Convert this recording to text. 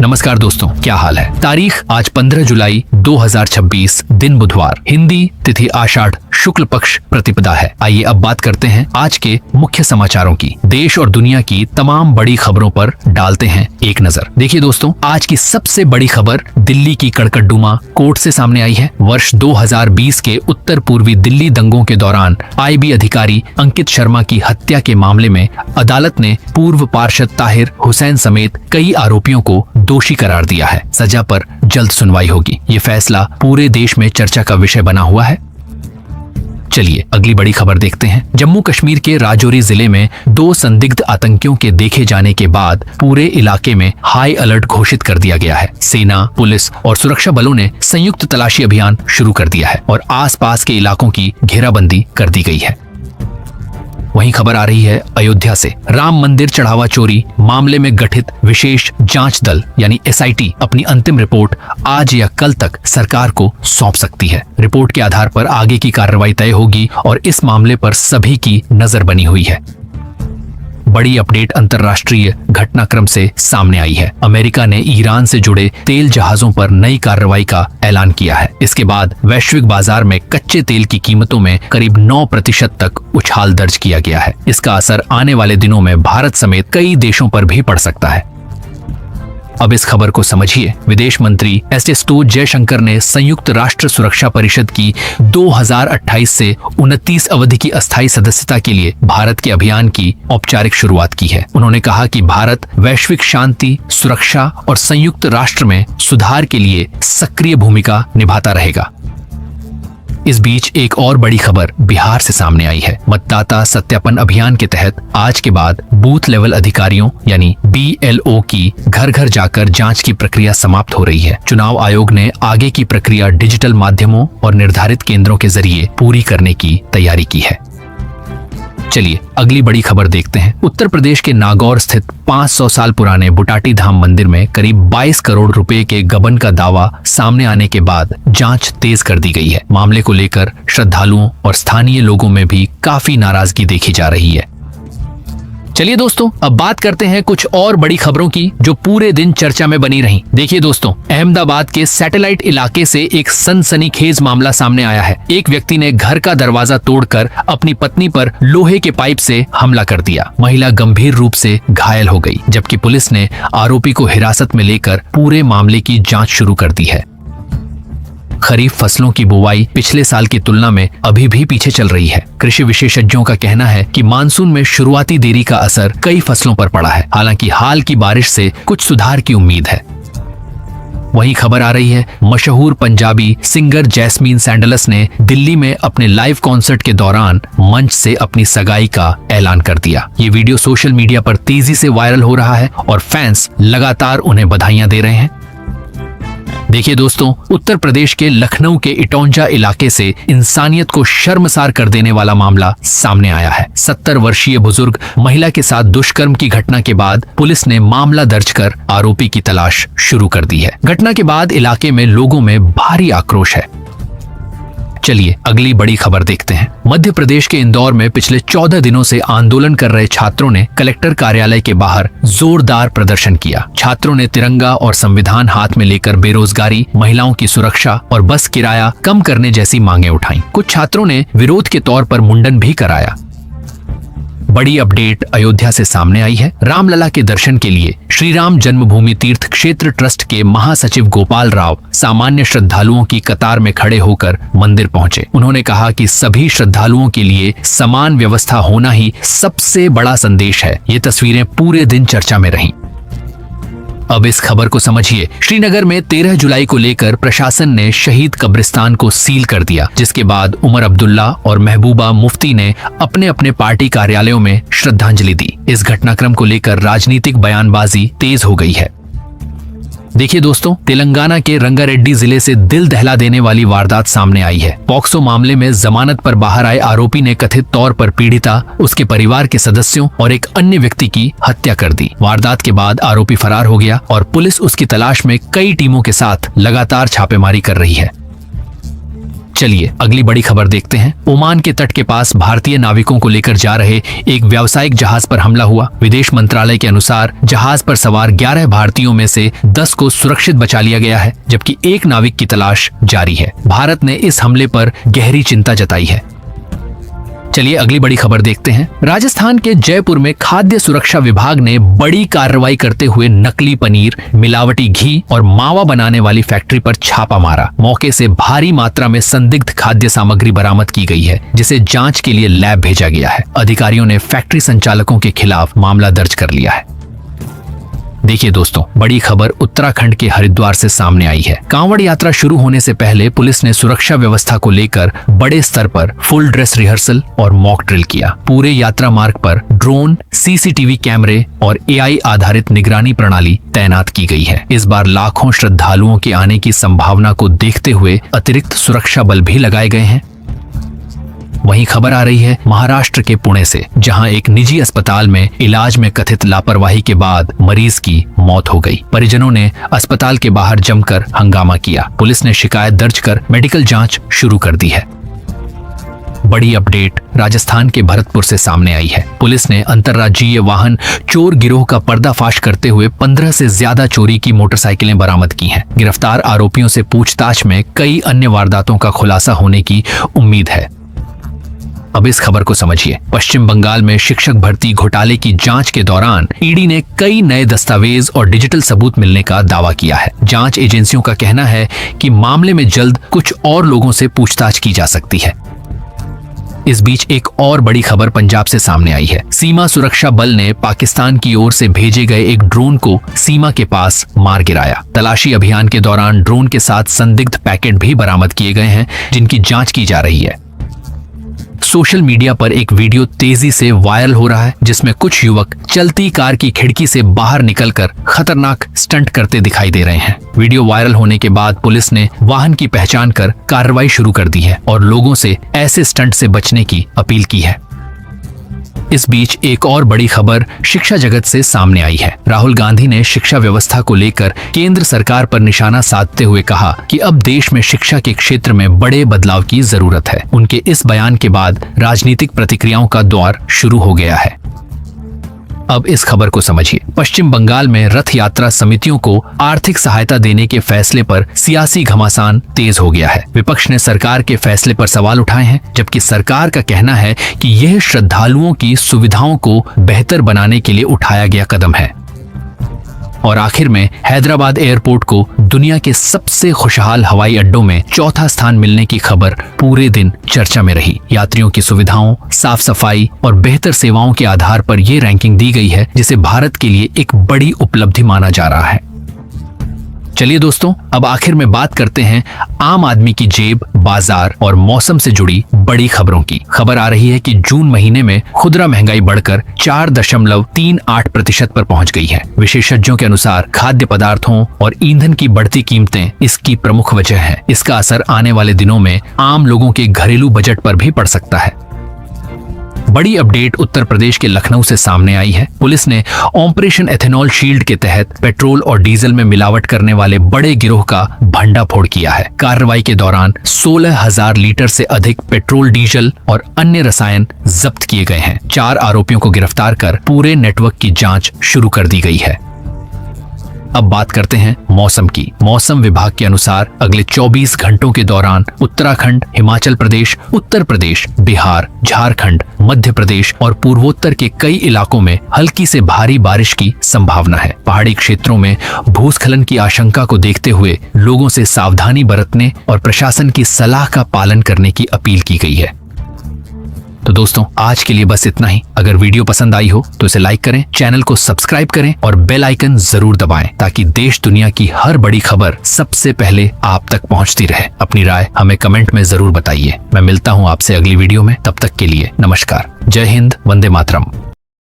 नमस्कार दोस्तों, क्या हाल है। तारीख आज 15 जुलाई 2026, दिन बुधवार, हिंदी तिथि आषाढ़ शुक्ल पक्ष प्रतिपदा है। आइए अब बात करते हैं आज के मुख्य समाचारों की। देश और दुनिया की तमाम बड़ी खबरों पर डालते हैं एक नजर। देखिए दोस्तों, आज की सबसे बड़ी खबर दिल्ली की कड़कड़डुमा कोर्ट से सामने आई है। वर्ष 2020 के उत्तर पूर्वी दिल्ली दंगों के दौरान आईबी अधिकारी अंकित शर्मा की हत्या के मामले में अदालत ने पूर्व पार्षद ताहिर हुसैन समेत कई आरोपियों को दोषी करार दिया है। सजा पर जल्द सुनवाई होगी। ये फैसला पूरे देश में चर्चा का विषय बना हुआ है। चलिए अगली बड़ी खबर देखते हैं। जम्मू कश्मीर के राजौरी जिले में 2 संदिग्ध आतंकियों के देखे जाने के बाद पूरे इलाके में हाई अलर्ट घोषित कर दिया गया है। सेना, पुलिस और सुरक्षा बलों ने संयुक्त तलाशी अभियान शुरू कर दिया है और आसपास के इलाकों की घेराबंदी कर दी गई है। वहीं खबर आ रही है अयोध्या से। राम मंदिर चढ़ावा चोरी मामले में गठित विशेष जांच दल यानी एसआईटी अपनी अंतिम रिपोर्ट आज या कल तक सरकार को सौंप सकती है। रिपोर्ट के आधार पर आगे की कार्रवाई तय होगी और इस मामले पर सभी की नजर बनी हुई है। बड़ी अपडेट अंतर्राष्ट्रीय घटनाक्रम से सामने आई है। अमेरिका ने ईरान से जुड़े तेल जहाजों पर नई कार्रवाई का ऐलान किया है। इसके बाद वैश्विक बाजार में कच्चे तेल की कीमतों में करीब 9% तक उछाल दर्ज किया गया है। इसका असर आने वाले दिनों में भारत समेत कई देशों पर भी पड़ सकता है। अब इस खबर को समझिए। विदेश मंत्री एस जयशंकर ने संयुक्त राष्ट्र सुरक्षा परिषद की 2028 से 29 अवधि की अस्थायी सदस्यता के लिए भारत के अभियान की औपचारिक शुरुआत की है। उन्होंने कहा कि भारत वैश्विक शांति, सुरक्षा और संयुक्त राष्ट्र में सुधार के लिए सक्रिय भूमिका निभाता रहेगा। इस बीच एक और बड़ी खबर बिहार से सामने आई है। मतदाता सत्यापन अभियान के तहत आज के बाद बूथ लेवल अधिकारियों यानी BLO की घर घर जाकर जांच की प्रक्रिया समाप्त हो रही है। चुनाव आयोग ने आगे की प्रक्रिया डिजिटल माध्यमों और निर्धारित केंद्रों के जरिए पूरी करने की तैयारी की है। चलिए अगली बड़ी खबर देखते हैं। उत्तर प्रदेश के नागौर स्थित 500 साल पुराने बुटाटी धाम मंदिर में करीब 22 करोड़ रुपए के गबन का दावा सामने आने के बाद जांच तेज कर दी गई है। मामले को लेकर श्रद्धालुओं और स्थानीय लोगों में भी काफी नाराजगी देखी जा रही है। चलिए दोस्तों, अब बात करते हैं कुछ और बड़ी खबरों की जो पूरे दिन चर्चा में बनी रही। देखिए दोस्तों, अहमदाबाद के सैटेलाइट इलाके से एक सनसनीखेज मामला सामने आया है। एक व्यक्ति ने घर का दरवाजा तोड़कर अपनी पत्नी पर लोहे के पाइप से हमला कर दिया। महिला गंभीर रूप से घायल हो गई, जबकि पुलिस ने आरोपी को हिरासत में लेकर पूरे मामले की जांच शुरू कर दी है। खरीफ फसलों की बुवाई पिछले साल की तुलना में अभी भी पीछे चल रही है। कृषि विशेषज्ञों का कहना है कि मानसून में शुरुआती देरी का असर कई फसलों पर पड़ा है। हालांकि हाल की बारिश से कुछ सुधार की उम्मीद है। वहीं खबर आ रही है मशहूर पंजाबी सिंगर जैस्मीन सैंडलस ने दिल्ली में अपने लाइव कॉन्सर्ट के दौरान मंच से अपनी सगाई का ऐलान कर दिया। ये वीडियो सोशल मीडिया पर तेजी से वायरल हो रहा है और फैंस लगातार उन्हें बधाइयां दे रहे हैं। देखिए दोस्तों, उत्तर प्रदेश के लखनऊ के इटौंजा इलाके से इंसानियत को शर्मसार कर देने वाला मामला सामने आया है। 70 वर्षीय बुजुर्ग महिला के साथ दुष्कर्म की घटना के बाद पुलिस ने मामला दर्ज कर आरोपी की तलाश शुरू कर दी है। घटना के बाद इलाके में लोगों में भारी आक्रोश है। चलिए अगली बड़ी खबर देखते हैं। मध्य प्रदेश के इंदौर में पिछले 14 दिनों से आंदोलन कर रहे छात्रों ने कलेक्टर कार्यालय के बाहर जोरदार प्रदर्शन किया। छात्रों ने तिरंगा और संविधान हाथ में लेकर बेरोजगारी, महिलाओं की सुरक्षा और बस किराया कम करने जैसी मांगे उठाई। कुछ छात्रों ने विरोध के तौर पर मुंडन भी कराया। बड़ी अपडेट अयोध्या से सामने आई है। रामलला के दर्शन के लिए श्री राम जन्मभूमि तीर्थ क्षेत्र ट्रस्ट के महासचिव गोपाल राव सामान्य श्रद्धालुओं की कतार में खड़े होकर मंदिर पहुंचे। उन्होंने कहा कि सभी श्रद्धालुओं के लिए समान व्यवस्था होना ही सबसे बड़ा संदेश है। ये तस्वीरें पूरे दिन चर्चा में रहीं। अब इस खबर को समझिए। श्रीनगर में 13 जुलाई को लेकर प्रशासन ने शहीद कब्रिस्तान को सील कर दिया, जिसके बाद उमर अब्दुल्ला और महबूबा मुफ्ती ने अपने अपने पार्टी कार्यालयों में श्रद्धांजलि दी। इस घटनाक्रम को लेकर राजनीतिक बयानबाजी तेज हो गई है। देखिए दोस्तों, तेलंगाना के रंगारेड्डी जिले से दिल दहला देने वाली वारदात सामने आई है। पॉक्सो मामले में जमानत पर बाहर आए आरोपी ने कथित तौर पर पीड़िता, उसके परिवार के सदस्यों और एक अन्य व्यक्ति की हत्या कर दी। वारदात के बाद आरोपी फरार हो गया और पुलिस उसकी तलाश में कई टीमों के साथ लगातार छापेमारी कर रही है। चलिए अगली बड़ी खबर देखते हैं। ओमान के तट के पास भारतीय नाविकों को लेकर जा रहे एक व्यावसायिक जहाज पर हमला हुआ। विदेश मंत्रालय के अनुसार जहाज पर सवार 11 भारतीयों में से 10 को सुरक्षित बचा लिया गया है, जबकि एक नाविक की तलाश जारी है। भारत ने इस हमले पर गहरी चिंता जताई है। चलिए अगली बड़ी खबर देखते हैं। राजस्थान के जयपुर में खाद्य सुरक्षा विभाग ने बड़ी कार्रवाई करते हुए नकली पनीर, मिलावटी घी और मावा बनाने वाली फैक्ट्री पर छापा मारा। मौके से भारी मात्रा में संदिग्ध खाद्य सामग्री बरामद की गई है, जिसे जांच के लिए लैब भेजा गया है। अधिकारियों ने फैक्ट्री संचालकों के खिलाफ मामला दर्ज कर लिया है। देखिए दोस्तों, बड़ी खबर उत्तराखंड के हरिद्वार से सामने आई है। कांवड़ यात्रा शुरू होने से पहले पुलिस ने सुरक्षा व्यवस्था को लेकर बड़े स्तर पर फुल ड्रेस रिहर्सल और मॉक ड्रिल किया। पूरे यात्रा मार्ग पर ड्रोन, सीसीटीवी कैमरे और एआई आधारित निगरानी प्रणाली तैनात की गई है। इस बार लाखों श्रद्धालुओं के आने की संभावना को देखते हुए अतिरिक्त सुरक्षा बल भी लगाए गए हैं। वहीं खबर आ रही है महाराष्ट्र के पुणे से, जहां एक निजी अस्पताल में इलाज में कथित लापरवाही के बाद मरीज की मौत हो गई। परिजनों ने अस्पताल के बाहर जमकर हंगामा किया। पुलिस ने शिकायत दर्ज कर मेडिकल जांच शुरू कर दी है। बड़ी अपडेट राजस्थान के भरतपुर से सामने आई है। पुलिस ने अंतर्राज्यीय वाहन चोर गिरोह का पर्दाफाश करते हुए 15 से ज्यादा चोरी की मोटरसाइकिलें बरामद की हैं। गिरफ्तार आरोपियों से पूछताछ में कई अन्य वारदातों का खुलासा होने की उम्मीद है। अब इस खबर को समझिए। पश्चिम बंगाल में शिक्षक भर्ती घोटाले की जांच के दौरान ईडी ने कई नए दस्तावेज और डिजिटल सबूत मिलने का दावा किया है। जांच एजेंसियों का कहना है कि मामले में जल्द कुछ और लोगों से पूछताछ की जा सकती है। इस बीच एक और बड़ी खबर पंजाब से सामने आई है। सीमा सुरक्षा बल ने पाकिस्तान की ओर से भेजे गए एक ड्रोन को सीमा के पास मार गिराया। तलाशी अभियान के दौरान ड्रोन के साथ संदिग्ध पैकेट भी बरामद किए गए हैं, जिनकी जांच की जा रही है। सोशल मीडिया पर एक वीडियो तेजी से वायरल हो रहा है, जिसमें कुछ युवक चलती कार की खिड़की से बाहर निकलकर खतरनाक स्टंट करते दिखाई दे रहे हैं। वीडियो वायरल होने के बाद पुलिस ने वाहन की पहचान कर कार्रवाई शुरू कर दी है और लोगों से ऐसे स्टंट से बचने की अपील की है। इस बीच एक और बड़ी खबर शिक्षा जगत से सामने आई है। राहुल गांधी ने शिक्षा व्यवस्था को लेकर केंद्र सरकार पर निशाना साधते हुए कहा कि अब देश में शिक्षा के क्षेत्र में बड़े बदलाव की जरूरत है। उनके इस बयान के बाद राजनीतिक प्रतिक्रियाओं का दौर शुरू हो गया है। अब इस खबर को समझिए। पश्चिम बंगाल में रथ यात्रा समितियों को आर्थिक सहायता देने के फैसले पर सियासी घमासान तेज हो गया है। विपक्ष ने सरकार के फैसले पर सवाल उठाए हैं, जबकि सरकार का कहना है कि यह श्रद्धालुओं की सुविधाओं को बेहतर बनाने के लिए उठाया गया कदम है। और आखिर में हैदराबाद एयरपोर्ट को दुनिया के सबसे खुशहाल हवाई अड्डों में चौथा स्थान मिलने की खबर पूरे दिन चर्चा में रही। यात्रियों की सुविधाओं, साफ सफाई और बेहतर सेवाओं के आधार पर यह रैंकिंग दी गई है, जिसे भारत के लिए एक बड़ी उपलब्धि माना जा रहा है। चलिए दोस्तों, अब आखिर में बात करते हैं आम आदमी की जेब, बाजार और मौसम से जुड़ी बड़ी खबरों की। खबर आ रही है कि जून महीने में खुदरा महंगाई बढ़कर 4.38% पर पहुंच गई है। विशेषज्ञों के अनुसार खाद्य पदार्थों और ईंधन की बढ़ती कीमतें इसकी प्रमुख वजह है। इसका असर आने वाले दिनों में आम लोगों के घरेलू बजट पर भी पड़ सकता है। बड़ी अपडेट उत्तर प्रदेश के लखनऊ से सामने आई है। पुलिस ने ऑपरेशन एथेनॉल शील्ड के तहत पेट्रोल और डीजल में मिलावट करने वाले बड़े गिरोह का भंडाफोड़ किया है। कार्रवाई के दौरान 16,000 लीटर से अधिक पेट्रोल, डीजल और अन्य रसायन जब्त किए गए हैं। 4 आरोपियों को गिरफ्तार कर पूरे नेटवर्क की जांच शुरू कर दी गई है। अब बात करते हैं मौसम की। मौसम विभाग के अनुसार अगले 24 घंटों के दौरान उत्तराखंड, हिमाचल प्रदेश, उत्तर प्रदेश, बिहार, झारखंड, मध्य प्रदेश और पूर्वोत्तर के कई इलाकों में हल्की से भारी बारिश की संभावना है। पहाड़ी क्षेत्रों में भूस्खलन की आशंका को देखते हुए लोगों से सावधानी बरतने और प्रशासन की सलाह का पालन करने की अपील की गई है। तो दोस्तों, आज के लिए बस इतना ही। अगर वीडियो पसंद आई हो तो इसे लाइक करें, चैनल को सब्सक्राइब करें और बेल आइकन जरूर दबाएं, ताकि देश दुनिया की हर बड़ी खबर सबसे पहले आप तक पहुंचती रहे। अपनी राय हमें कमेंट में जरूर बताइए। मैं मिलता हूं आपसे अगली वीडियो में। तब तक के लिए नमस्कार। जय हिंद, वंदे मातरम।